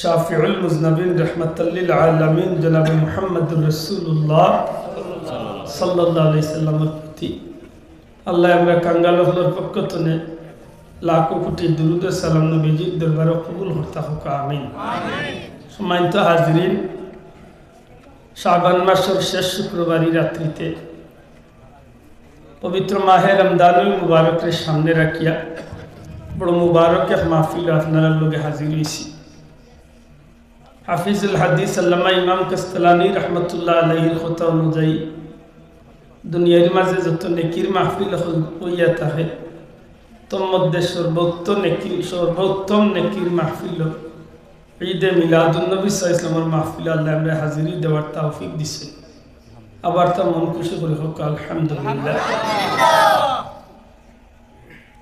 শাফিউল মুজনাবিন রাহমাতাল লিল আলামিন জনাব মুহাম্মদুর রাসূলুল্লাহ সাল্লাল্লাহু আলাইহি সাল্লামের প্রতি আল্লাহ আমরা কাঙ্গাল হলোর পক্ষ থেকে লাখো কোটি দুরুদ ও সালাম নবীজির দরবারে কবুল করতে হোক আমিন। সম্মানিত হাজিরিন, শাবান মাসের শেষ শুক্রবারই রাত্রিতে পবিত্র মাহে রমজানুল মুবারকের সামনে রাখিয়া বড় মুবারক এক মাহফিল আপনারা লোকে হাজির হয়েছি। হাফিজুল হাদিস আল্লামা ইমাম কাস্তালানি রহমতুল্লাহ আলাইহির কথা অনুযায়ী দুনিয়ার মাঝে যত নেকির মাহফিল হইয়া থাকে তোর মধ্যে সর্বোত্তম নেকির মাহফিল ঈদে মিলাদুন্নবী সাল্লাল্লাহু আলাইহি ওয়াসাল্লামের মাহফিল আল্লাহ আমরা হাজিরি দেওয়ার তৌফিক দিছে। আবার তা মন খুশি করে হোক আলহামদুলিল্লাহ।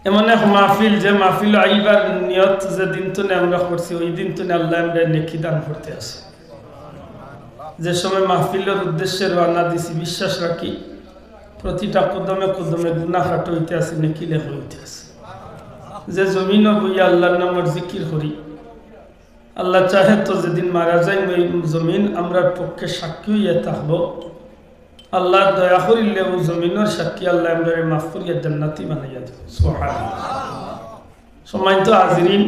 এমন এক মাহফিল যে মাহফিল আইবার নিয়ত যে দিন তো আমরা করছি ওই দিন তো আল্লাহ আমরা নেকি দান করতে আছে। যে সময় মাহফিলের উদ্দেশ্যে রওনা দিছি বিশ্বাস রাখি প্রতিটা কদমে কদমে গুনাহ কাট হইতে আছে, নেকি লেখ হইতে আছে। যে জমিনও বইয়া আল্লাহর নামের জিকির করি আল্লাহ চাহে তো যেদিন মারা যায় ওই জমিন আমরা পক্ষে সাক্ষী হইয়া থাকব। আল্লাহ দয়া করিলে ও জমিনের সাক্ষী আল্লাহ আমরা মাফ করিয়া জান্নাতি বানাইয়া দেব। সুবহানাল্লাহ। সম্মানিত হাজিরিন,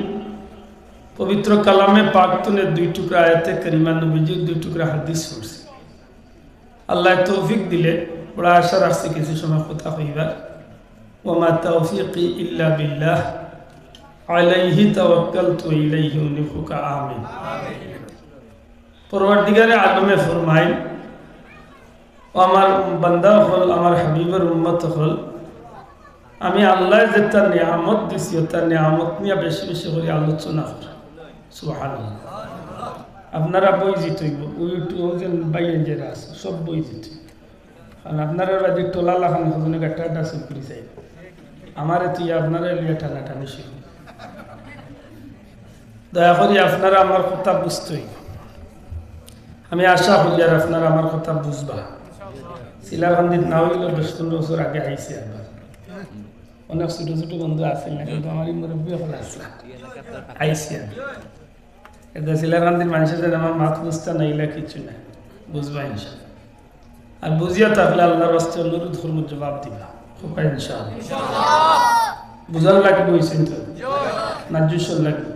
পবিত্র কালামে পাক তুনে দুই টুকরা আয়াতে কারিমা নবীজির দুই টুকরা হাদিস পড়ছি। আল্লাহ তৌফিক দিলে বড় আশা রাখছি কিছু সময় কথা কইবার। ওয়া তাওফিকি ইল্লা বিল্লাহ আলাইহি তাওয়াক্কালতু ইলাইহি উনিবুকা আমিন। পরওয়ারদিগারে আলমে ফরমায় ও আমার বান্দা হল, আমার হাবিবের উম্মত হল, আমি আল্লাহ যে তার নিয়ামত দিছি তার নিয়ামত নিয়ে বেশি বেশি করে আলোচনা করি। সুবহানাল্লাহ। আপনারা বই জিতইব ওই যে বাইরে যারা আছে সব বই জিত, কারণ আপনারা বাদে টোলা লাখান হজনে গাঠা সুপুরি চাই আমার তুই আপনারা লিয়ে টানাটানি শুরু। দয়া করি আপনারা আমার কথা বুঝতেই, আমি আশা করি আর আপনারা আমার কথা বুঝবা। সিলারকান্দিত না হইলেও 10-15 বছর আগে আইসি আবার অনেক ছোট ছোট বন্ধু আছে না, কিন্তু আমার মুরব্বী হল আসলা আইসি এটা সিলারকান্দির মানুষের যেন আমার মাত বুঝতে নাইলে কিছু নাই, বুঝবা ইনশাআল্লাহ। আর বুঝিয়া থাকলে আল্লাহর রাস্তায় অনুরোধ করবো জবাব দিবা খুব ইনশাআল্লাহ। বুঝার লাগবে হয়েছেন তো না জুসর লাগবে?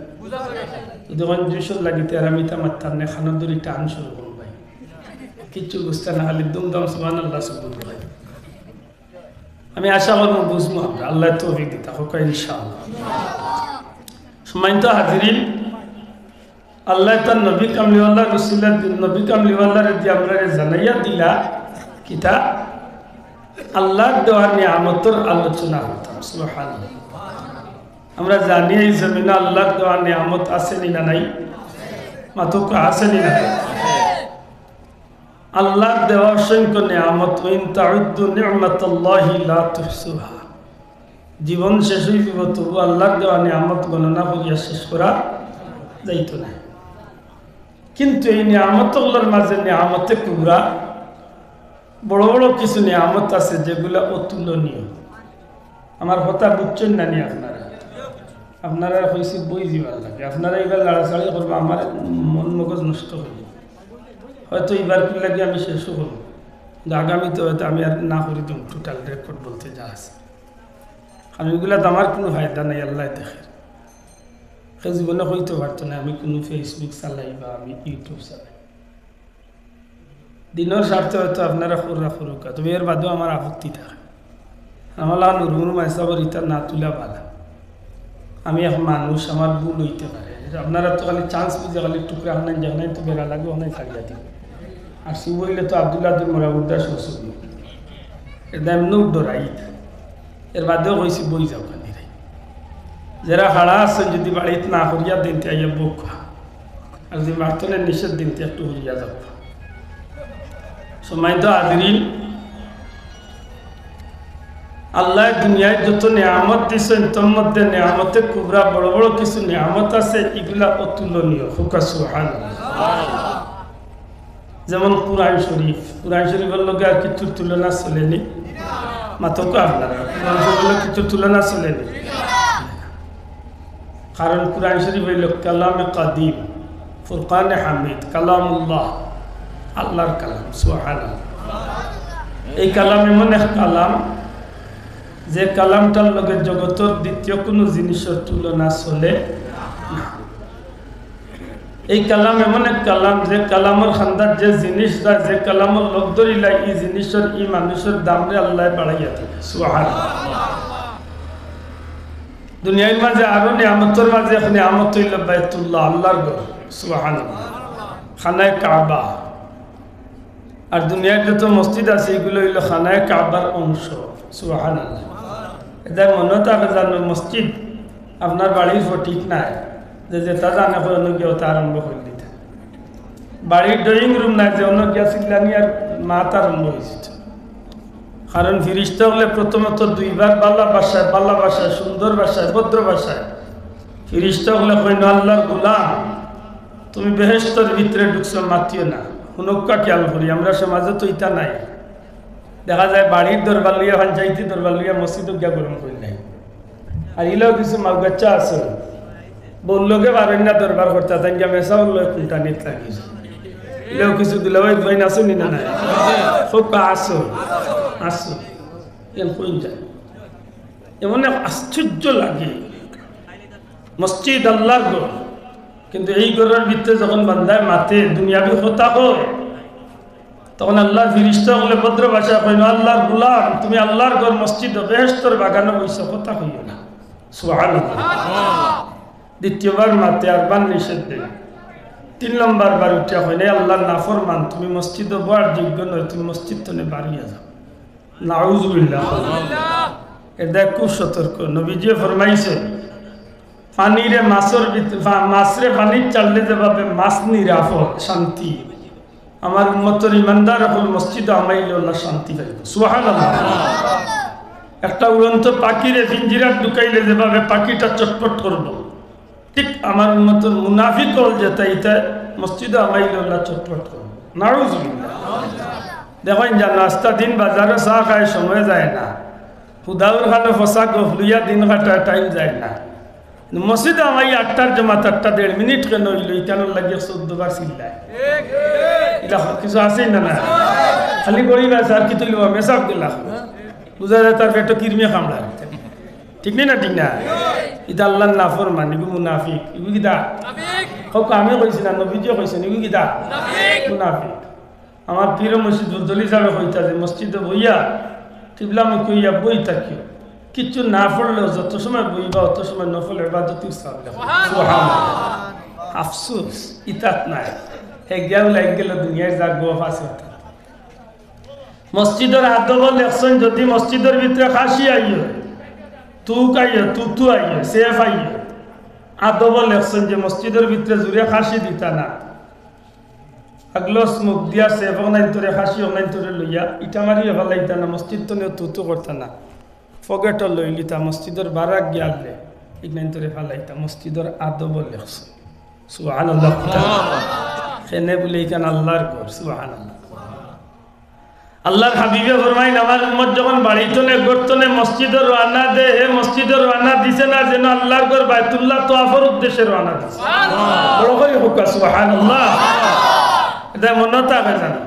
যখন জুসর লাগিতে আর আমি তার টানে খানার দড়ি টান শুরু করবো ভাই, কিচ্ছু বুঝতে না খালি দুমদম সুবহানাল্লাহ সুবহান ভাই। আমি আশা করবো বুঝবো আমরা, আল্লাহ তৌফিক দিতা হোক ইনশাআল্লাহ। সম্মানিত হাজিরিন, আল্লাহ তার নবী কামলিওয়াল্লাহ রসুল্লাহ নবী কামলিওয়াল্লাহ দিয়ে আমরা জানাইয়া দিলা কিতা আল্লাহর দেওয়া নিয়ামতের আলোচনা করতাম। সুবহানাল্লাহ। আমরা জানি এই জমিনে আল্লাহর দেওয়া নিয়ামত আছে না নাই? মাত্র আছে না নাই? আল্লাহর দেওয়া অসংখ্য নিয়ামত, ওয়াইন তাউদ্দু নি'মাতাল্লাহি লা তুহসুহা। জীবন শেষ হয়ে যাব তবু আল্লাহর দেওয়া নিয়ামত গণনা করিয়া শেষ করা যাইত না। কিন্তু এই নিয়ামতগুলোর মাঝে নিয়ামতে কুবরা বড় বড় কিছু নিয়ামত আছে যেগুলো অতুলনীয়। আমার কথা বুঝছেন না নি আপনারা? আপনারা হয়েছে বই যাবার লাগে, আপনারা এবার লাড়াচাড়ি করবো, আমার মন মগজ নষ্ট হয়ে যাবে। হয়তো এবার কি লাগে আমি শেষও করবো, কিন্তু আগামীতে হয়তো আমি আর না করি দেব টোটাল রেকর্ড বলতে যা আছে। কারণ এগুলো তো আমার কোনো ফায়দা নাই, আল্লাহ দেখে। সে জীবনে হইতে পারতো না আমি কোনো ফেসবুক চালাই বা আমি ইউটিউব চালাই। দিনের স্বার্থে হয়তো আপনারা খুররা খুরুকা, তবে এর বাদেও আমার আপত্তি থাকে। আমার নুরুর মাইসাবর ইটা না তুলা ভালা। আমি এখন মানুষ, আমার ভুল হইতে পারে। আপনারা তো খালি চান্স বুঝে খালি টুকরা আনাই জানাই তো বেড়া লাগবে অনেক ছাড়িয়া দিব। আর সু বললে তো আব্দুল্লাহ মোরা উদ্দাস হসুবি এটা এমনি ডরাই। এর বাদেও কইছি বই যাও খানি যারা হাড়া আছেন যদি বাড়িতে না করিয়া দিনতে আইয়া বুক, আর যদি মার্তনের নিষেধ দিনতে একটু হরিয়া যাব। সম্মানিত হাজিরিন, আল্লাহ দুনিয়ায় যত নিয়ামত দিচ্ছেন তোর মধ্যে নিয়ামতে কুবরা বড় বড় কিছু নিয়ামত আছে, এগুলা অতুলনীয়। সুবহানাল্লাহ। যেমন কুরআন শরীফ, কুরআন শরীফের লগে আর কিছুর তুলনা চলেনি। মাত্র আপনারা কুরআন শরীফের কিছুর তুলনা চলেনি, কারণ কুরআন শরীফ হইল কালামে কাদিম, ফুরকানে হামিদ, কালামুল্লাহ, আল্লাহর কালাম। সুবহানাল্লাহ। এই কালাম এমন এক কালাম যে কালামটার লগে জগতের দ্বিতীয় কোনো জিনিসের তুলনা চলে না। এই কালাম এমন এক কালাম যে কালামের খান্দার যে জিনিস দেয়, যে কালামের লোক ধরিলাই এই জিনিসের এই মানুষের দামরে আল্লাহ বাড়াইয়া থাকে। সুবহানাল্লাহ। দুনিয়ার মাঝে আরো নিয়ামতের মাঝে এখন নিয়ামত হইল বাইতুল্লাহ, আল্লাহর ঘর। সুবহানাল্লাহ। খানায়ে কাবা। আর দুনিয়ার যত মসজিদ আছে এগুলো হইল খানায়ে কাবার অংশ। সুবহানাল্লাহ। এটা মনে থাকে জানো মসজিদ আপনার বাড়ির ঠিক নাই যে যেটা জানে অন্য গিয়ে তা আরম্ভ করে দিতে। বাড়ির ড্রয়িং রুম নাই যে অন্য গিয়া চিল্লানি আর মাত আরম্ভ হয়েছে। কারণ ফিরিস্তা হলে প্রথমত দুইবার বাল্লা ভাষায় সুন্দর ভাষায় ভদ্র ভাষায় ফিরিস্তা হলে কইন আল্লাহর গোলাম তুমি বেহেশতের ভিতরে ঢুকছো, মাতিও না। হুনক্কা খেয়াল করি আমরা সমাজে তো ইটা নাই। দেখা যায় বাড়ির দরবার লইয়া পঞ্চায়েতি দরবার লইয়া মসজিদ গিয়া গরম করি নাই। আর ইলেও কিছু মাউগাচ্চা আছে বললোকে বারণ্যা দরবার করতে তাই গিয়া মেসা বললো কোনটা নিত লাগিয়েছে। ইলেও কিছু দিলে ভাই ভাই আসো নি না নাই খুব আসো আসো এন কইন যায়। এমন এক আশ্চর্য লাগে মসজিদ আল্লাহর ঘর, কিন্তু এই ঘরের ভিতরে যখন বান্দায় মাতে দুনিয়াবি কথা হয় তখন আল্লাহর ফিরিস্তা হলে ভদ্র ভাষা কইন আল্লাহর গোলাম তুমি আল্লাহর ঘর মসজিদ বেহেশতের বাগানে বইছো, কথা কইও না। সুবহানাল্লাহ। দ্বিতীয়বার মাতে আরবার নিষেধ দেয়। 3 নম্বর বার উঠে হয় আল্লাহর নাফরমান তুমি মসজিদে বয়ার যোগ্য নয়, তুমি মসজিদ তনে বাড়িয়ে যাও। নাউজুবিল্লাহ। এটা খুব সতর্ক। নবীজি ফরমাইছে পানিরে মাছের মাছরে পানির চাললে যেভাবে মাছ নিরাপদ শান্তি, আমার উম্মতের ইমানদার হল মসজিদ আমাইলে আল্লাহ শান্তি পাইব। সুবহানাল্লাহ। একটা উড়ন্ত পাখিরে পিঞ্জিরাত ঢুকাইলে যেভাবে পাখিটা চটপট করব, ঠিক আমার উম্মতের মুনাফিক হল যেটা এটা মসজিদ আমাইলে আল্লাহ চটপট করব। নাউজুবিল্লাহ। দেখেন যা নাস্তা দিন বাজারে চা খায় সময় যায় না, হুদাউর খানে ফসা গফলুইয়া দিন কাটা টাইম যায় না। মসজিদ আমাই 8টার জমাত 8:30 মিনিট কেন হইল ইটানোর লাগিয়ে 14 বার চিল্লায়। এটা কিছু আছেই না না খালি গরিব আছে আর কি তুলিব মেসাব দিলা বুঝা যায় তার পেটে কিরমিয়া কামড়ায়। ঠিক নেই না? ঠিক না? এটা আল্লাহর নাফরমান, এগু মুনাফিক। এগু কিতা হোক আমি কইছি না নবীজিও কইছেন এগু কিতা মুনাফিক। আমার পীর মসজিদ বুজলি সাহেব কইতা যে মসজিদে বইয়া কিবলামুখী হইয়া বই থাকিও, কিছু না পড়লেও যত সময় বইবা অত সময় নফল ইবাদতের সওয়াব লেখা। সুবহানাল্লাহ। আফসোস ইতাত নাই, হে গেল লাগ গেল দুনিয়ার যা গোফ আছে। মসজিদের আদব লেখছেন যদি মসজিদের ভিতরে খাসি আইও, তুক আইও, তুতু আইও, সেফ আইও, আদব লেখছেন যে মসজিদের ভিতরে জুড়ে খাসি দিতা না, আগলস মুখ দিয়া সেফ নাই তোরে খাসি নাই তোরে লইয়া ইটা মারি ভালাইতা না, মসজিদ তো তুতু করতা না, ফগেটর লইলিতা মসজিদের বারাক গিয়ালে ইগনাইন তোরে ফালাইতা। মসজিদের আদব লেখছেন। সুবহানাল্লাহ। খেনে বলে এখানে আল্লাহর ঘর। সুবহানাল্লাহ। আল্লাহর হাবিবে ফরমাইন আমার উম্মত যখন বাড়িতনে গর্তনে মসজিদের রানা দে, হে মসজিদের রানা দিছে না যেন আল্লাহর ঘর বাইতুল্লাহ তোয়াফের উদ্দেশ্যে রানা দিছে। বড় করে হোক সুবহানাল্লাহ। এটা মনে থাকে জানো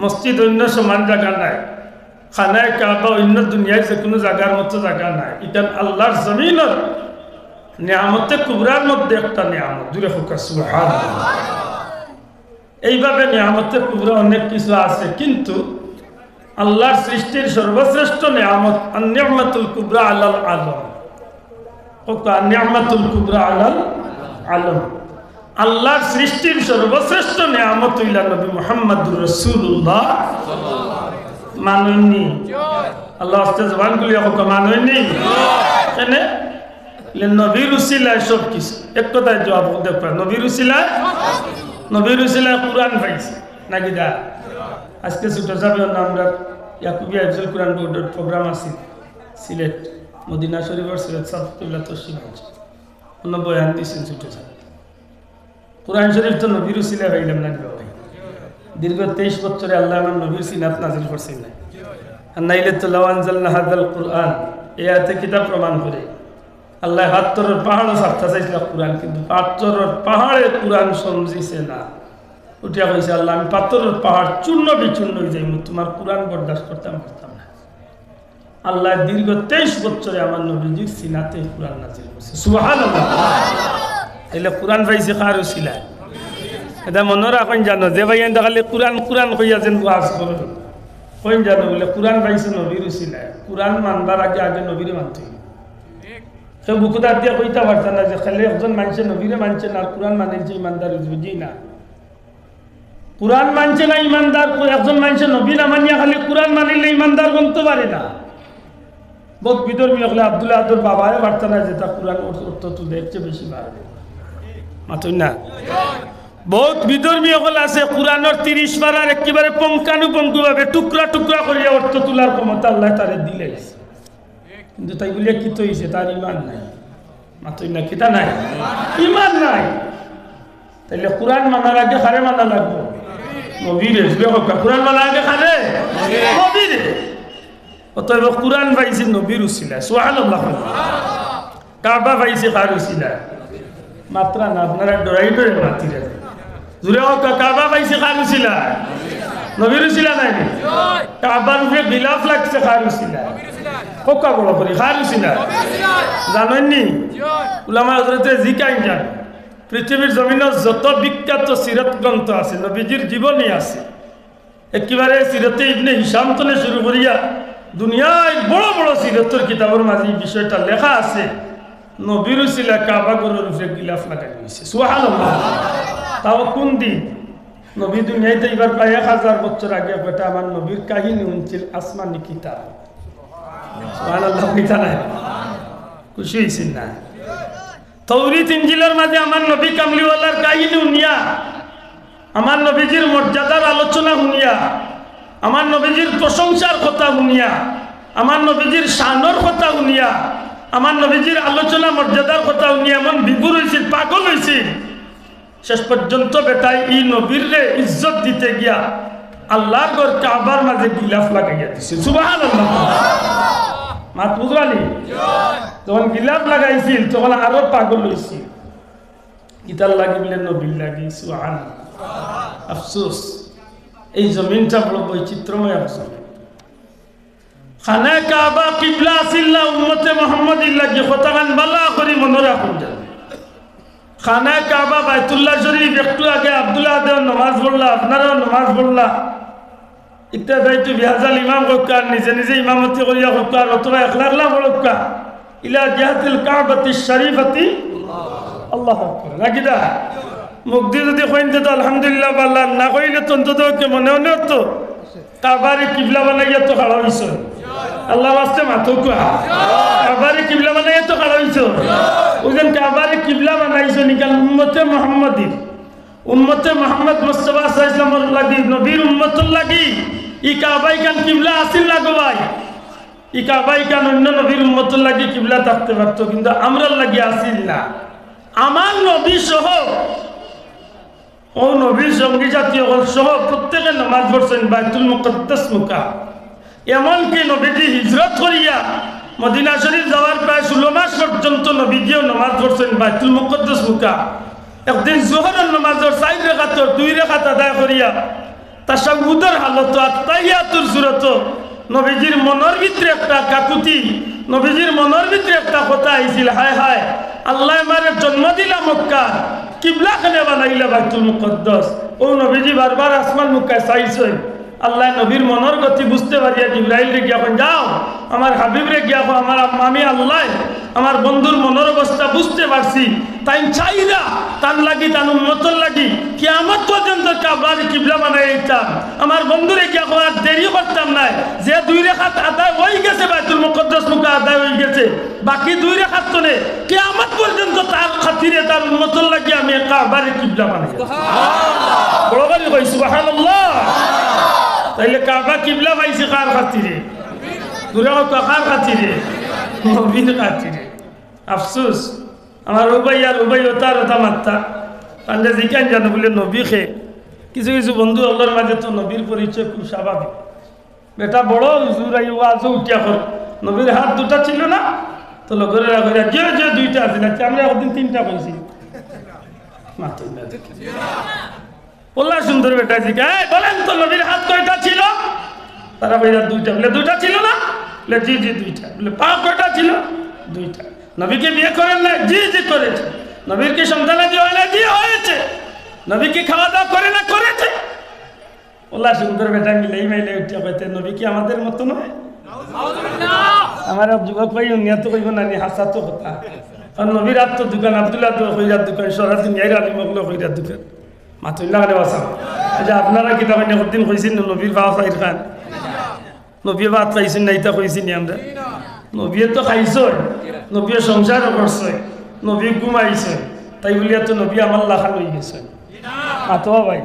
মসজিদ অন্য সমান জায়গা নাই, খানায় কাবা অন্য দুনিয়ায় যে কোনো জায়গার মতো জায়গা নাই। এটা আল্লাহর জমিনের নিয়ামতে কুবরার মধ্যে একটা নিয়ামত। দূরে হোক সুবহানাল্লাহ। এইভাবে নিয়ামতে কুবরা অনেক কিছু আছে, কিন্তু আল্লাহর সৃষ্টির সর্বশ্রেষ্ঠ নিয়ামত আন-নি'মাতুল কুবরা আলাল আলম। আন-নি'মাতুল কুবরা আলাল আলম। আল্লাহর সৃষ্টির সর্বশ্রেষ্ঠ নিয়ামত হইলা নবী মুহাম্মদুর রাসূলুল্লাহ। মাননি আল্লাহ আস্তে জবানগুলি হোক মাননি কেন নবীর উসিলায় সব কিছু। এক কথায় জবাব দেখবা নবীর উসিলায়, নবীর উসিলায় কুরআন পাইছে নাকি দা। আজকে ছোট সাহেবের আমরা ইয়াকুবি আফজল কুরআন বোর্ডের প্রোগ্রাম আছে সিলেট মদিনা শরীফের সিলেট সাফতুল্লাহ তসিম আছে, অন্য বয়ান দিয়েছেন ছোট সাহেব। কুরআন শরীফ তো নবীর উসিলায় পাইলাম না ভাই। দীর্ঘ 23 বছরে আল্লাহ আমার নবীর সিনাত নাজিল করছেন না, আর নাইলে তো লাও আনজালনা হাযাল কুরআন এই আয়াতে কিতাব প্রমাণ করে আল্লাহ পাথরের পাহাড়ও ছাড়তে চাইছিল কোরআন, কিন্তু পাথরের পাহাড়ে কোরআন সমঝিছে না। উঠিয়া কইছে আল্লাহ আমি পাথরের পাহাড় চূর্ণ বিচূর্ণ হয়ে যাই, তোমার কোরআন বরদাস্ত করতাম পারতাম না। আল্লাহ দীর্ঘ 23 বছরে আমার নবীজির সিনাতে কোরআন নাজিল করছে। সুবহানাল্লাহ। তাইলে কোরআন পাইছে কার উসিলায়? এটা মনে রাখেন জানো যে ভাই খালি কোরআন কোরআন কইয়া যেন ওয়াজ করো, কইন জানো বলে কোরআন পাইছে নবীর উসিলায়। কোরআন মানবার আগে আগে নবীর মানতে হবে। কেউ বুকুদার দিয়ে কইতে পারত না যে খালি একজন মানছে নবীরে মানছে না, কোরআন মানে যে ইমানদার বুঝি না। কোরআন মানছে না ইমানদার, একজন মানছে নবী না মানিয়া খালি কোরআন মানিলে ইমানদার বলতে পারে না। বহুত বিধর্মী হলে আব্দুল্লাহ আদর বাবায় পারত না যে তা কোরআন অর্থ তো দেখছে বেশি পারবে মাতুই না। বহুত বিধর্মী হল আছে কোরআনের 30 পারার একেবারে পঙ্কানুপঙ্কু ভাবে টুকরা টুকরা করিয়া অর্থ তোলার ক্ষমতা আল্লাহ তারে দিলে, কিন্তু তাই বলিয়া কি তো হয়েছে? তার ইমান নাই। মাতুই না, কিতা নাই? ইমান নাই। তাইলে কোরআন মানার আগে খারে মানা লাগবো নবীরে। কোরআন মানার আগে খারে নবীরে। অতএব কোরআন পাইছে নবীর উসিলা। সুবহানাল্লাহ। কাবা পাইছে কার উসিলা? মাত্রা না, আপনারা ডরাই ডরে মাতিরে জুড়ে হোক। কাবা পাইছে কার উসিলা? নবীর উসিলা নাই। কাবার উপরে গিলাফ লাগছে কার উসিলা? কোকা বড় করি কার উসিলা? জানেননি? উলামা হযরতে জিকাইন জান পৃথিবীর জমিনের যত বিখ্যাত সিরাত গ্রন্থ আছে নবীজির জীবনী আছে, একেবারে সিরাতে ইবনে হিশাম থেকে শুরু করিয়া দুনিয়ায় বড় বড় সিরাতের কিতাবের মাঝে এই বিষয়টা লেখা আছে। নবীর উসিলা কাবা ঘরের উপরে গিলাফ লাগাই হয়েছে। সুবহানাল্লাহ। তাও কোন দিন? নবী দুনিয়াতে এবার প্রায় 1000 বছর আগে একটা আমার নবীর কাহিনী শুনছিল আসমানি কিতাব। সুবহানাল্লাহ। কিতা নাই? খুশি হয়েছেন না? তৌরিত ইনজিলের মাঝে আমার নবী কামলিওয়ালার কাহিনী শুনিয়া, আমার নবীজির মর্যাদার আলোচনা শুনিয়া, আমার নবীজির প্রশংসার কথা শুনিয়া, আমার নবীজির শানের কথা শুনিয়া, আমার নবীজির আলোচনা মর্যাদার কথা শুনিয়া এমন বিভোর হয়েছিল, পাগল হয়েছিল। শেষ পর্যন্ত বেটাই এই নবীর ইজ্জত দিতে গিয়া আল্লাহর ঘর কাবার মাঝে গিলাফ লাগাইয়া দিছে। সুবহানাল্লাহ। মাত বুঝলানি? যখন গিলাফ লাগাইছিল তখন আরো পাগল হয়েছিল। ইতার লাগি বলে নবীর লাগি। সুবহানাল্লাহ। আফসোস, এই জমিনটা বড় বৈচিত্র্যময় অবস্থা। খানা কাবা কিবলা আছিল না উম্মতে মুহাম্মদির লাগি কতখান বালা করি মনে রাখুন। খানা কাবা বাইতুল্লাহ শরীফ একটু আগে আব্দুল্লাহ দেও নামাজ পড়লা, আপনারাও নামাজ পড়লা। ইত্যা দায়িত্ব বিহাজাল ইমাম হকার নিজে নিজে ইমামতি করিয়া হকার অথবা একলাকলা হকা ইলা জিহাতিল কাবাতি শরীফাতি আল্লাহু আকবার। নাকিদা মুখ দিয়ে যদি কইতে তো আলহামদুলিল্লাহ আল্লাহ না কইলে তো অন্তত মনে মনে তো কাবারে কিবলা বানাইয়া তো খাড়া হইছো। আল্লাহ ওয়াস্তে মাথো কুয়া কাবারে কিবলা বানাইয়া তো খাড়া হইছো। ওজন কাবারে কিবলা বানাইছো নিকাল উম্মতে মুহাম্মাদির, উম্মতে মুহাম্মদ মুস্তাফা সাল্লাল্লাহু আলাইহি ওয়াসাল্লামের লাগি, নবীর উম্মতুল লাগি ই কাবাই কান কিবলা আসিল না গো ভাই। ই কাবাই কান অন্য নবীর উম্মতুল লাগি কিবলা থাকতে পারতো, কিন্তু আমরার লাগি আসিল না। আমার নবী সহ ও নবীর সঙ্গী জাতীয় সহ প্রত্যেকে নামাজ পড়ছেন বাইতুল মুকদ্দাস মুকা। এমনকি নবীজি হিজরত করিয়া মদিনা শরীফ যাওয়ার প্রায় 16 মাস পর্যন্ত নবীজিও নামাজ পড়ছেন বাইতুল মুকদ্দাস মুকা। একদিন জোহরের নামাজের 4 রাকাত 2 রাকাত আদায় করিয়া তাশাহুদের হালত আত্তাহিয়াতুর সূরত নবীজির মনের ভিতরে একটা কাকুতি, নবীজির মনের ভিতরে একটা কথা আইছিল, হায় হায় আল্লাহ আমারে জন্ম দিলা মক্কা, কিবলা খানে বানাইলা বাইতুল মুকদ্দাস। ও নবীজি বারবার আসমান মুক্কায় চাইছেন। আল্লাহ নবীর মনের গতি বুঝতে পারিয়া জিবরাইল রে গিয়া কন যাও আমার হাবিব রে গিয়া আমার আমি আল্লাহ আমার বন্ধুর মনের অবস্থা বুঝতে পারছি, তাই চাইরা তার লাগি তার উম্মতর লাগি কিয়ামত পর্যন্ত কাবার কিবলা বানাই দিতাম। আমার বন্ধুরে গিয়া আর দেরি করতাম না, যে 2 রাকাত আদায় হয়ে গেছে বাইতুল মুকদ্দাস মুকা আদায় হয়ে গেছে, বাকি 2 রাকাত তো নে কিয়ামত পর্যন্ত তার খাতিরে তার উম্মতর লাগি আমি কাবার কিবলা বানাই। সুবহানাল্লাহ। বড় করে কই সুবহানাল্লাহ। তাইলে কাবা কিবলা পাইছে কার খাতিরে? দূরে কার খাতিরে? নবীর খাতিরে। আফসোস আমার উবাই আর উবাই ওতার ওতা মাত্তা পান্ডে জিকান জানো বলে নবী খে কিছু কিছু বন্ধু আল্লাহর মাঝে তো নবীর পরিচয় খুব স্বাভাবিক। বেটা বড় হুজুর আই ওয়াজও উঠিয়া কর, নবীর হাত দুটা ছিল না, তো লগরে রাখা যে যে দুইটা আছে না আমরা একদিন তিনটা বলছি মাত্র না দেখি বললা সুন্দর বেটা জিজ্ঞা বলেন তো নবীর হাত কয়টা ছিল তারা বলে দুইটা বলে দুইটা ছিল না বলে জি জি দুইটা বলে পা কয়টা ছিল দুইটা নবীকে বিয়ে করেন না জি জি করেছে নবীর কি সন্তানাদি হয় না জি হয়েছে নবী কি খাওয়া দাওয়া করে না করেছে বললা সুন্দর বেটা মিলেই মাইলে উঠিয়া কইতে নবী কি আমাদের মতো নয় আমার যুবক ভাই উন্নত কইব না নি হাসা তো কথা কারণ নবীর হাত তো দোকান আব্দুল্লাহ তো কইরার দোকান সরাসরি মেয়ের আলী মগলো কইরার দোকান মাতুল্লাহ আলী বাসাম আচ্ছা আপনারা কিতাব একদিন কইছেন নবীর বাবা ফাইর খান নবীর ভাত খাইছেন না ইতা কইছেন আমরা নবীর তো খাইছই নবীর সংসারও করছই নবী ঘুমাইছে তাই বলিয়া তো নবী আমার লাখা লই গেছে মাতো ভাই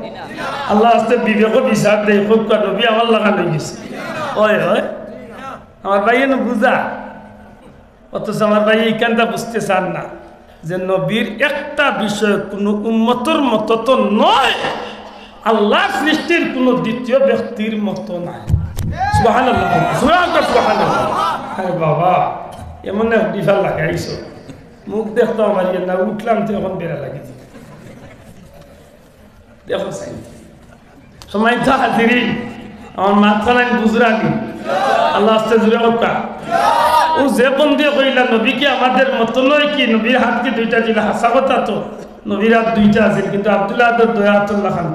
আল্লাহ আস্তে বিবেক বিচার দেয় খুব নবী আমার লাখা লই গেছে হয় হয় আমার ভাই এনে বুঝা অথচ আমার ভাই এইখানটা বুঝতে চান না যে নবীর একটা বিষয় কোনো উম্মতর মতো তো নয় আল্লাহ সৃষ্টির কোনো দ্বিতীয় ব্যক্তির মতো নাই সুবহানাল্লাহ সুবহানাল্লাহ আরে বাবা এমন না ডিফাল লাগাইছো মুখ দেখতো আমার না উঠলাম তো এখন বেড়া লাগিছে দেখো সাই সময় তো হাজিরি আমার মাথায় বুজরানি আল্লাহ আস্তে জুড়ে কথা ও যে বন্ধে কইলা নবী কি আমাদের মতো নয় কি নবীর হাত কি দুইটা ছিল হাসা কথা তো নবীর হাত দুইটা আছে কিন্তু আব্দুল্লাহ আদর দয়া আতুল্লাহ খান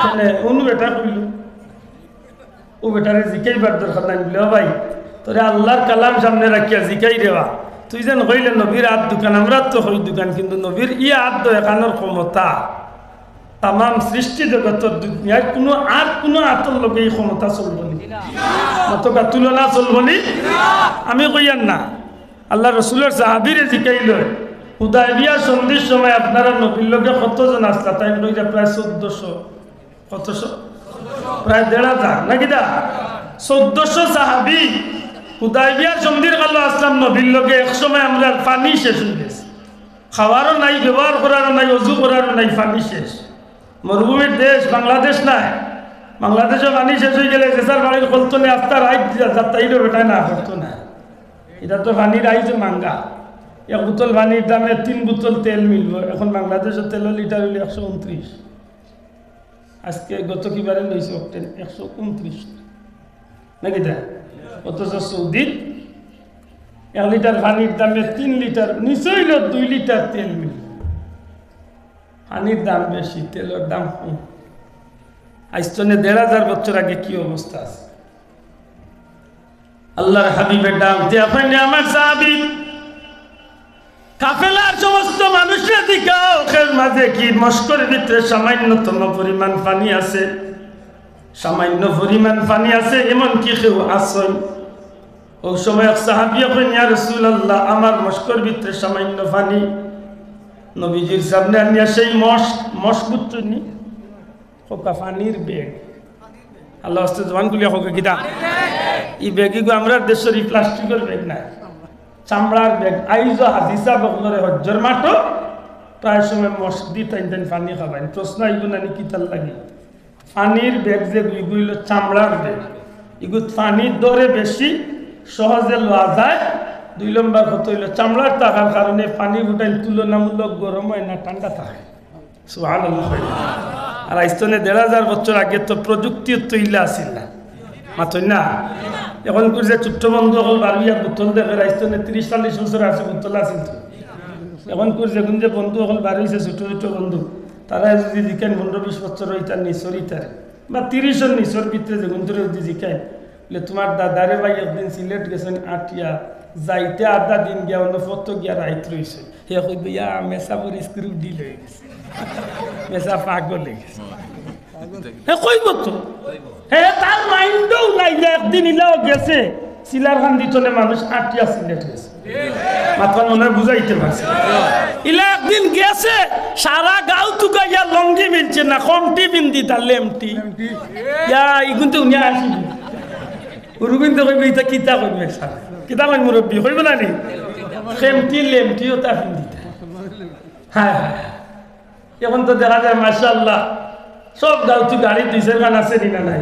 মানে অন্য বেটা কইল ও বেটারে জিকাইবার দরকার নাই বলে ভাই তোরে আল্লাহর কালাম সামনে রাখিয়া জিকাই দেওয়া তুই যেন কইলে নবীর হাত দোকান আমরা তো হই দোকান কিন্তু নবীর ই হাত দেখানোর ক্ষমতা তাম সৃষ্টি জগতের দুনিয়ায় কোনো আর কোনো আতর লগে এই ক্ষমতা চলব নি মতকা তুলনা চলব নি আমি কইয়ান না আল্লাহ রসুলের সাহাবিরে জিকাইল হুদায়বিয়া সন্ধির সময় আপনারা নবীর লগে কতজন আসলা তাই কইরা প্রায় 1400 কতশো প্রায় 1500 নাকি দা 1400 সাহাবি হুদায়বিয়া সন্ধির কাল আসলাম নবীর লগে এক সময় আমরা পানি শেষ হয়ে গেছে খাওয়ারও নাই ব্যবহার করারও নাই অজু করারও নাই পানি শেষ মরুভূমির দেশ বাংলাদেশ নাই বাংলাদেশে পানি শেষ হয়ে গেলে যেসার বাড়ির কলতো নেই আস্তার আই যাত্রাইরও বেটায় না করতো না এটা তো পানির আইছে মাঙ্গা এক বোতল পানির দামে 3 বোতল তেল মিলব এখন বাংলাদেশের তেলের লিটার হইলে 129 আজকে গত কিবারে লইছে অক্টেন 129 নাকি দা অথচ সৌদি 1 লিটার পানির দামে 3 লিটার নিচে হইল 2 লিটার তেল মিলব পানির দাম বেশি তেলের দাম কম আজ তো 1500 বছর আগে কি অবস্থা আছে আল্লাহর হাবিবের দাম যে আপনি আমার সাহাবী কাফেলার সমস্ত মানুষের দিকাও এর মাঝে কি মস্কর ভিতরে সামান্যতম পরিমাণ পানি আছে সামান্য পরিমাণ পানি আছে এমন কি কেউ আসল ওই সময় এক সাহাবী বলেন ইয়া রাসূলুল্লাহ আমার মস্কর ভিতরে সামান্য পানি নবীজির সামনে আনিয়া সেই মশগুচ্ছ নি খোকা পানির ব্যাগ আল্লাহ আস্তে জবান গুলিয়া খোকা গীতা এই ব্যাগিগো আমরা দেশের এই প্লাস্টিকের ব্যাগ নাই চামড়ার ব্যাগ আইজ হাদিসা বকলরে হজ্জর মাঠো প্রায় সময় মসজিদ টাইন পানি খাবাই প্রশ্ন আইব নানি কিতাল লাগে পানির ব্যাগ যে গুইগুলো চামড়ার ব্যাগ এগুলো পানির দরে বেশি সহজে লওয়া যায় 2 নম্বর কত হইল চামড়ার থাকার কারণে পানি উঠাই তুলনামূলক গরম হয় না ঠান্ডা থাকে সুবহানাল্লাহ আর আইস্তনে 1500 বছর আগে তো প্রযুক্তি তৈলা আসিল না মাত্র না এখন যে ছোট্ট বন্ধু হল বারুইয়া বোতল দেখে আইস্তনে 30-40 বছর আছে বোতল আসিল তো এখন যেগুন যে বন্ধু হল বারুইছে ছোট ছোট বন্ধু তারা যদি জিকান 15-20 বছর হইতার নিচর ইতারে বা 30-এর নিচর ভিতরে যেগুন ধরে যদি জিকান বলে তোমার দাদারে ভাই একদিন সিলেট গেছেন আটিয়া যাইতে আধা দিন গিয়া অন্য ফত গিয়া রাইত রয়েছে হে কইব ইয়া মেসা পর স্ক্রু ডিল হয়ে গেছে মেসা পাগল হয়ে গেছে হে কইব তো হে তার মাইন্ডও নাই যে একদিন ইলাও গেছে সিলার খান দিতনে মানুষ আটিয়া সিলেট গেছে মাথা মনে বুঝাইতে পারছে ইলা একদিন গেছে সারা গাঁও তুকা ইয়া লঙ্গি মিলছে না কমটি বিন্দি তার লেমটি ইয়া ইগুনতে উনিয়া আসিল উরুবিন তো কইব ইতা কিতা কইবে সারা কিতা কই মুরব্বী কইব না নি খেমটি লেমটিও তা বিন্দি হ্যাঁ এখন তো দেখা যায় মাশাআল্লাহ সব গাঁও তু গাড়ি 2 গান আছে না নাই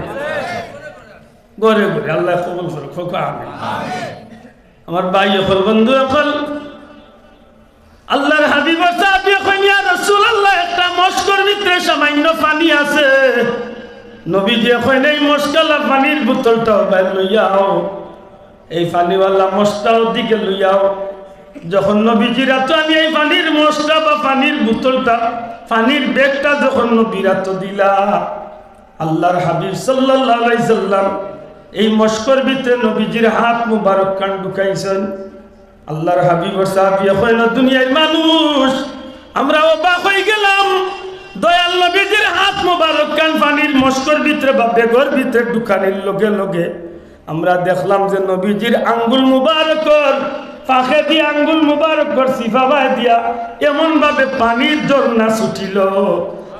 গরে গরে আল্লাহ কবুল করুক খোকা আমিন আমার ভাই এখন বন্ধু এখন আল্লাহর হাবিব সাহাবী কইন ইয়া রাসূলুল্লাহ একটা মশকর ভিতরে সামান্য পানি আছে নবীজি কইন এই মশকালা পানির বোতলটাও বাইর লইয়াও এই পানিওয়ালা মশটাও দিকে লইয়াও যখন নবীজির হাতে আমি এই পানির মশটা বা পানির বোতলটা পানির ব্যাগটা যখন নবীর হাতে দিলা আল্লাহর হাবিব সাল্লাল্লাহু আলাইহি সাল্লাম এই মশকর ভিতরে নবীজির হাত মুবারক কান ঢুকাইছেন আল্লাহর হাবিব সাহাবী কইন দুনিয়ার মানুষ আমরা অবাক হয়ে গেলাম দয়াল নবীজির হাত মুবারক কান পানির মশকর ভিতরে বা ব্যাগের ভিতরে ঢুকানোর লগে লগে আমরা দেখলাম যে নবীজির আঙ্গুল মুবারকর পাখে দিয়ে আঙ্গুল মুবারকর সিফাবাই দিয়া এমন ভাবে পানির ঝর্ণা ছুটিল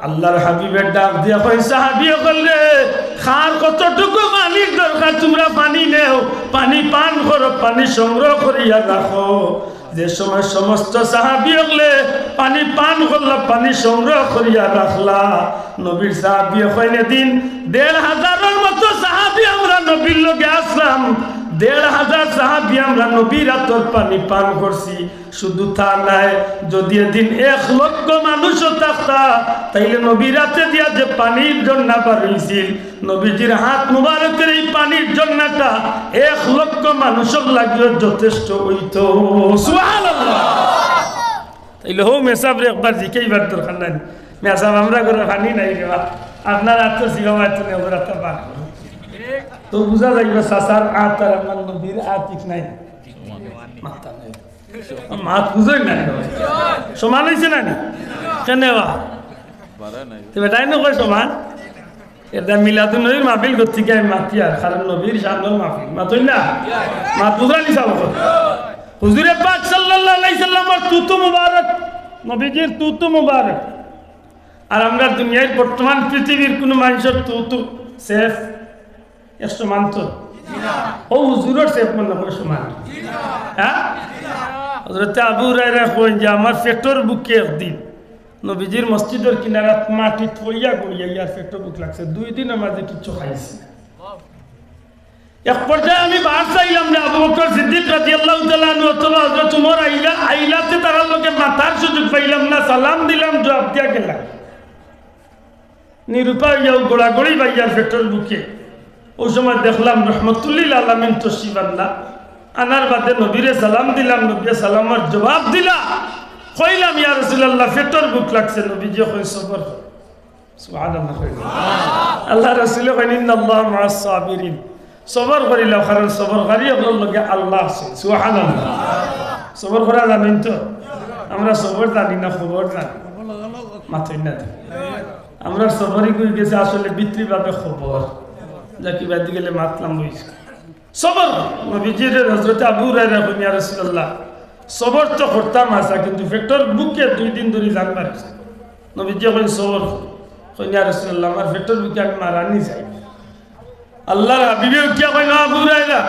আল্লাহর হাবিবের ডাক দিয়া কই সাহাবী বললে খার কতটুকু পানির দরকার তোমরা পানি নেও পানি পান করো পানি সংগ্রহ করিয়া রাখো যে সময় সমস্ত সাহাবী হলে পানি পান করলা পানি সংগ্রহ করিয়া রাখলা নবীর সাহাবী কইনে দিন ১৫০০ মতো সাহাবী আমরা নবীর লগে আসলাম ১৫০০ সাহাবী আমরা নবীর হাতের পানি পান করছি শুধু তা নাই যদি এদিন ১,০০,০০০ মানুষও থাকতা তাইলে নবীর হাতে দিয়া যে পানির ঝর্ণা বার হইছিল নবীজির হাত মুবারকের এই পানির ঝর্ণাটা ১,০০,০০০ মানুষের লাগিও যথেষ্ট হইতো সুবহানাল্লাহ তাইলে হো মেসাবরে একবার জিকেইবার দরকার নাই মেসাব আমরা করে পানি নাই রে আপনার হাতে সিগামাইতে নেই ওরা তা পান তো বুঝা যাইবে সাসার আত আর আমার নবীর আতিক নাই মাথা নাই মাত বুঝই না সমান হইছে না কেনেবা তবে তাই নকয় সমান এটা মিলাদুন নবীর মাহফিল গতিকে আমি মাতি আর কারণ নবীর শানর মাহফিল মাতই না মাত বুঝানি চাও হুজুরে পাক সাল্লাল্লাহু আলাইহি সাল্লামের তুতু মুবারক নবীজির তুতু মুবারক আর আমরা দুনিয়ার বর্তমান পৃথিবীর কোন মানুষের তুতু সেফ এত মানত ও হুজুরের সেফ মনে হয় সমান হ্যাঁ হযরত আবু হুরায়রা কইন যে আমার পেটের বুকে একদিন নবীজির মসজিদের কিনারাত মাটি থইয়া গড়িয়া ইয়ার পেটের বুক লাগছে 2 দিন আমাদের কিছু খাইছি এক পর্যায়ে আমি বাস চাইলাম যে আবু বকর সিদ্দিক রাদিয়াল্লাহু তাআলা আনহু অথবা হযরত ওমর আইলাতে তার লগে মাথার সুযোগ পাইলাম না সালাম দিলাম জবাব দিয়া গেলাম নিরুপায় যাও গোড়াগড়ি বাইয়ার পেটের বুকে ওই সময় দেখলাম রহমতুল্লিল আলামিন তশরিফ আনলা আনার বাদে নবীরে সালাম দিলাম নবী সালামের জবাব দিলা কইলাম ইয়া রাসূলুল্লাহ পেটের বুক লাগছে নবীজি কই সবর সুবহানাল্লাহ আল্লাহ রাসূল কইন ইন্নাল্লাহ মা'আস সাবিরিন সবর করিলা কারণ সবর করি আপনার লগে আল্লাহ আছে সুবহানাল্লাহ সবর করা জানেন তো আমরা সবর জানি না খবর জানি মাথায় না আমরা সবরই কই গেছে আসলে ভিতরিভাবে খবর যা কি বাদ গেলে মাতলাম হইছে সবর নবীজির হযরত আবু হুরায়রা কইন ইয়া রাসূলুল্লাহ সবর তো করতাম আসা কিন্তু পেটের বুকে 2 দিন ধরে জানবার নবীজি কইন সবর কইন ইয়া রাসূলুল্লাহ আমার পেটের বুকে আমি মারানি যাই আল্লাহর হাবিবে কি কইন আবু হুরায়রা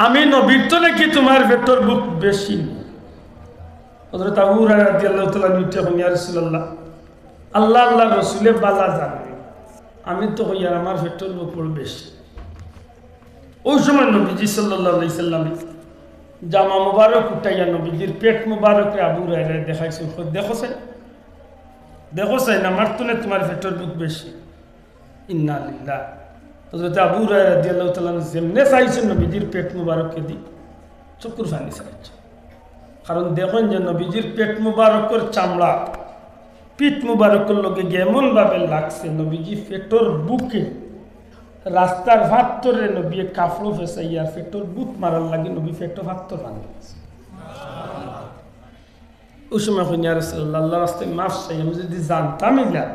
আমি নবীর তো নাকি তোমার পেটের বুক বেশি হযরত আবু হুরায়রা রাদিয়াল্লাহু তাআলা নিতে কইন ইয়া রাসূলুল্লাহ আল্লাহর রাসূলে বালা জানে আমি তো কইয়া আমার পেটের বুক বড় বেশি ওই সময় নবীজি সাল্লাল্লাহু আলাইহি সাল্লাম জামা মুবারক উঠাইয়া নবীজির পেট মুবারকে আবু হুরায়রা দেখাইছে দেখো না আমার তো তোমার পেটের বুক বেশি ইন্না লিল্লাহ হযরত আবু হুরায়রা রাদিয়াল্লাহু তাআলা যেমনে চাইছেন নবীজির পেট মুবারককে দি চকুর পানি ছাড়ছে কারণ দেখুন যে নবীজির পেট মুবারকের চামড়া পিঠ মুবারকের লগে এমন ভাবে লাগছে নবীজি পেটের বুকে রাস্তার ভাত্তরে নবী কাফড় ফেসাইয়া পেটের বুক মারার লাগে নবী পেটে ভাত্তর ভাঙে ওই সময় কইন ইয়া রাসূলুল্লাহ আল্লাহর রাস্তায় মাফ চাই আমি যদি জানতাম ইলা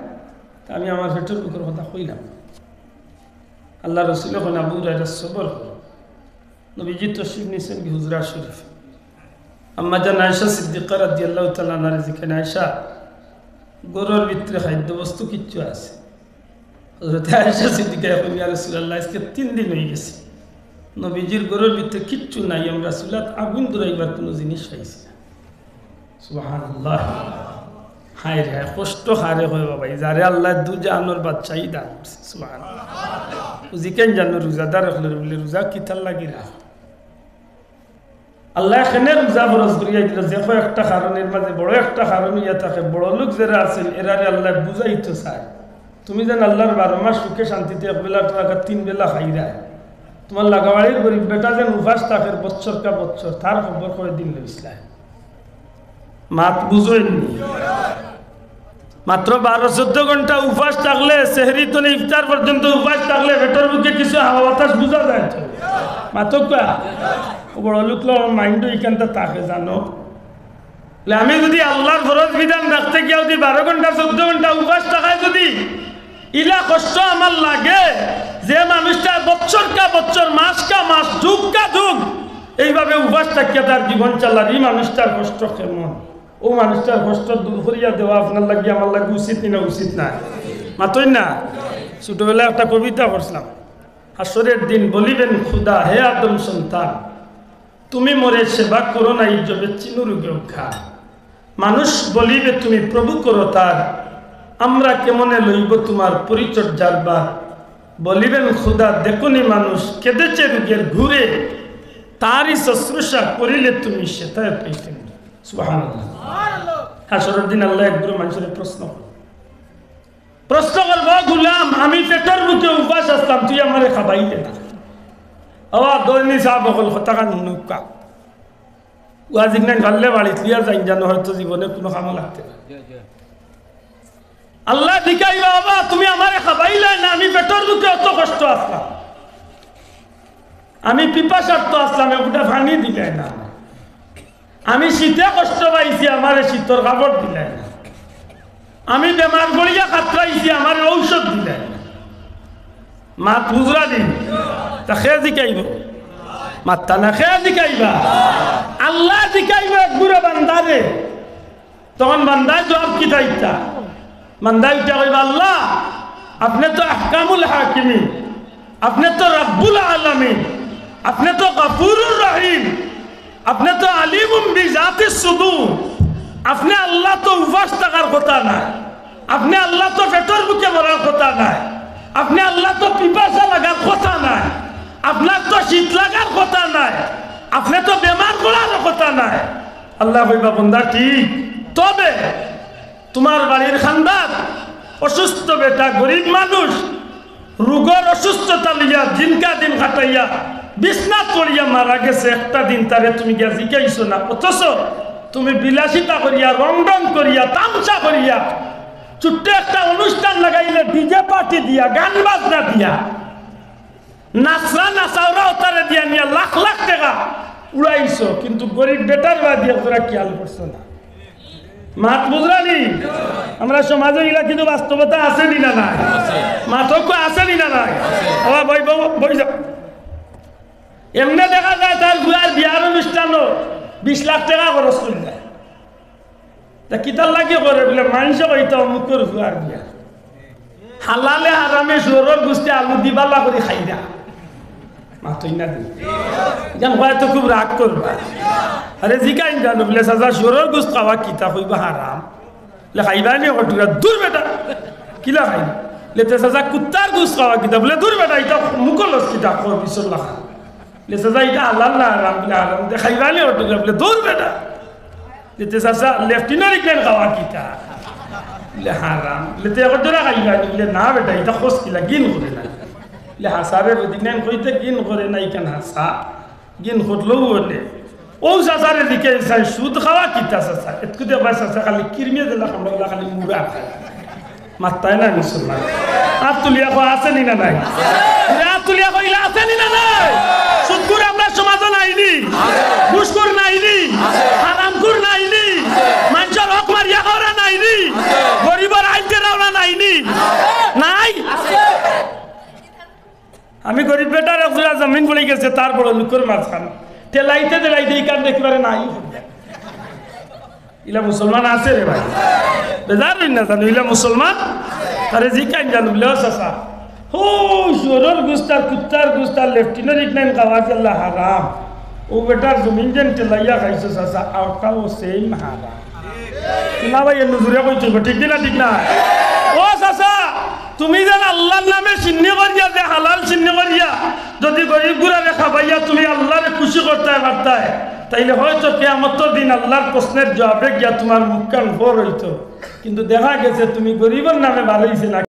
তা আমি আমার পেটের বুকের কথা কইলাম আল্লাহ রাসূল কইন আবু হুরায়রা সবর নবীজি তশরিফ নিয়েছেন কি হুজরা শরীফ আম্মা জান আয়েশা সিদ্দিকা রাদিয়াল্লাহু তাআলা আনহা জিকেন আয়েশা গরুর ভিতরে খাদ্য বস্তু কিচ্ছু আছে হযরত আয়েশা সিদ্দিকা কইন ইয়া রাসূলুল্লাহ আজকে 3 দিন হয়ে গেছে নবীজির গরুর ভিতরে কিচ্ছু নাই আমরা রাসূলত আগুন ধরাইবার কোনো জিনিস পাইছি না সুবহানাল্লাহ হায় রে কষ্ট হারে হয় বাবা যারে আল্লাহ দু জাহানের বাদশাহী দান সুবহানাল্লাহ জিকেন জানো রোজাদার হলে বলে রোজা কিতাল লাগি রাখ আল্লাহ এখানে রোজা ফরজ করিয়া দিল, যে কয়েকটা কারণের মাঝে বড় একটা কারণ ইয়া থাকে, বড় লোক যারা আছেন এরারে আল্লাহ বুঝাইতে চায় তুমি যেন আল্লাহর 12 মাস সুখে শান্তিতে একবেলা টাকা 3 বেলা খাইরা, তোমার লাগাবাড়ির গরিব বেটা যেন উপাস থাকে বছর কা বছর, তার খবর করে দিন ইসলাম মাত বুঝেননি। মাত্র 12-14 ঘন্টা উপাস থাকলে, সেহরি তো ইফতার পর্যন্ত উপাস থাকলে পেটের বুকে কিছু হাওয়া বাতাস বুঝা যায় তো মাত্র বড় লোক মাইন্ড এখানটা থাকে জানো। আমি যদি আল্লাহর ফরজ বিধান রাখতে গিয়ে যদি 12 ঘন্টা 14 ঘন্টা উপাস থাকায় যদি ইলা কষ্ট আমার লাগে, যে মানুষটা বছর কা বছর, মাস কা মাস, যুগ কা যুগ এইভাবে উপাস থাকিয়া তার জীবন চালার, এই মানুষটার কষ্ট কেমন, ও মানুষটার কষ্ট দূর করিয়া দেওয়া আপনার লাগে আমার লাগে উচিত না উচিত না মাতই না। ছোটবেলায় একটা কবিতা পড়ছিলাম, হাসরের দিন বলিবেন খুদা, হে আদম সন্তান তুমি মোরে সেবা করো না, ইজ্জবে চিনুরুগেও খা। মানুষ বলিবে তুমি প্রভু করো তার, আমরা কেমনে লইব তোমার পরিচর্যার বার। বলিবেন খুদা দেখুনি মানুষ কেঁদেছে রোগের ঘুরে, তারই শুশ্রূষা করিলে তুমি সেটাই পাইতে। সুবহানাল্লাহ। হাসরের দিন আল্লাহ একগুলো মানুষের প্রশ্ন করব, গুলাম আমি পেটের বুকে উপাস আসলাম, তুই আমারে খাবাইলে না। দৈনি সাহ বকল হতাকা নুকা ওয়াজিক নাই ভাললে বাড়ি লিয়া যাই জানো, হয়তো জীবনে কোনো কামে লাগতে না। আল্লাহ দিকাই বাবা তুমি আমারে খাবাইলে না, আমি পেটের বুকে অত কষ্ট আসলাম, আমি পিপাসার্থ আসলাম, ওটা পানি দিলে না, আমি শীতে কষ্ট পাইছি, আমার শীতর কাপড় দিলে না, আমি বেমার গড়িয়া কাতরাইছি, আমার ঔষধ দিলে না। মা বুঝরা দিন তা খেয়ে দিকাইব, মাত্তা না খেয়ে দিকাইবা, আল্লাহ দিকাইব একগুড়ে বান্দারে। তখন বান্দায় জবাব কি দায়িত্ব, বান্দায় উঠা কইবা আল্লাহ আপনি তো আহকামুল হাকিমিন, আপনি তো রব্বুল আলামিন, আপনি তো গফুরুর রহিম, আপনি তো আলিমুম বিজাতিস সুদূর, আপনি আল্লাহ তো উপাস থাকার কথা নাই, আপনি আল্লাহ তো পেটের বুকে মরার কথা নাই, আপনি আল্লাহ তো পিপাসা লাগার কথা নাই, আপনার তো শীত লাগার কথা নাই, আপনি তো বেমার করার কথা নাই। আল্লাহ কইবা বান্দা ঠিক, তবে তোমার বাড়ির খানদার অসুস্থ বেটা গরিব মানুষ রোগের অসুস্থতা লিয়া দিনকা দিন কাটাইয়া বিছনাত করিয়া মারা গেছে, একটা দিন তারে তুমি গিয়া জিজ্ঞাইছো না, অথচ তুমি বিলাসিতা করিয়া রং রং করিয়া তামসা করিয়া ছোট্ট একটা অনুষ্ঠান লাগাইলে ডিজে পার্টি দিয়া গান বাজনা দিয়া নাচরা নাচাওরা তারে দিয়া নিয়ে লাখ লাখ টাকা উড়াইছো, কিন্তু গরিব বেটার বা দিয়া তোরা খেয়াল করছো না। মাত বুঝলানি আমরা সমাজে গিলা কিন্তু বাস্তবতা আছে নি না নাই, মাতক আছে নি না নাই, বই যাও। এমনি দেখা যায় তার বুয়ার বিয়ার অনুষ্ঠানও 20 লাখ টাকা খরচ করে যায়, তা কিতার লাগে করে বলে মানুষ কইতে অমুকের বুয়ার বিয়া, হালালে হারামে সরর গুস্তে আলু দিবালা করে খাই যা মাতই না দিন যেন হয়তো খুব রাগ করবা। আরে জিকাই জানো বলে সাজা সরর গুস্ত খাওয়া কিতা কইবা হারাম, লে খাইবা নি কটুরা দূর বেটা কিলা খাই, লেতে সাজা কুত্তার গুস্ত খাওয়া কিতা বলে দূর বেটা এটা মুকলস কিতা কর বিসল্লাহ, লে সাজা এটা হালাল না হারাম বলে হারাম, খাইবা নি কটুরা বলে দূর বেটা, লেতে সাজা লেফটিনারি প্লেন খাওয়া কিতা বলে হারাম, লেতে কটুরা খাইবা নি বলে না বেটা এটা খোঁজ কিলা গিন করে না, লে হাসারে দিনেন কইতে গিন করে নাই কেন হাসা গিন করলেও বলে ও চাচারে দিকে চাই সুদ খাওয়া কিতা চাচা এতকু দেবা চাচা খালি কিরমিয়ে দিলা আমরা খালি মুড়া খায় মাত্তায় না মুসলমান। হাত তুলিয়া কো আছে নি না নাই, হাত তুলিয়া কইলা আছে নি না নাই, সুদকুর আমরা সমাজে নাইনি, ঘুষখোর নাইনি, হারামখোর নাইনি, মানুষের হক মারিয়া খাওয়া নাইনি, গরিবের আইন কেরাওয়া নাইনি নাই। আমি গরিব বেটার পুরা জমিন পড়ে গেছে, তারপর লুকের মাঝখান তেলাইতে তেলাইতে এই কান দেখবারে নাই, ইলা মুসলমান আছে রে ভাই, বেজার না জানো ইলা মুসলমান, তারে জি কান জানো বলে চাচা ও সরর গুস্তার কুত্তার গুস্তার লেফটিনার ইকনাইন খাওয়া কেলা হারাম, ও বেটার জমিন যেন তেলাইয়া খাইছে চাচা আউটাও সেম হারাম। না ভাই এর নজরে কইছো ঠিক না ঠিক না, ও চাচা তুমি যেন আল্লাহর নামে চিহ্ন করিয়া যে হালাল চিহ্ন করিয়া যদি গরিব গুড়ারে খাবাইয়া তুমি আল্লাহরে খুশি করতে পারতায়, তাইলে হয়তো কিয়ামতের দিন আল্লাহর প্রশ্নের জবাবে গিয়া তোমার মুখ কান ভর হইতো, কিন্তু দেখা গেছে তুমি গরিবের নামে ভালো হইছে না।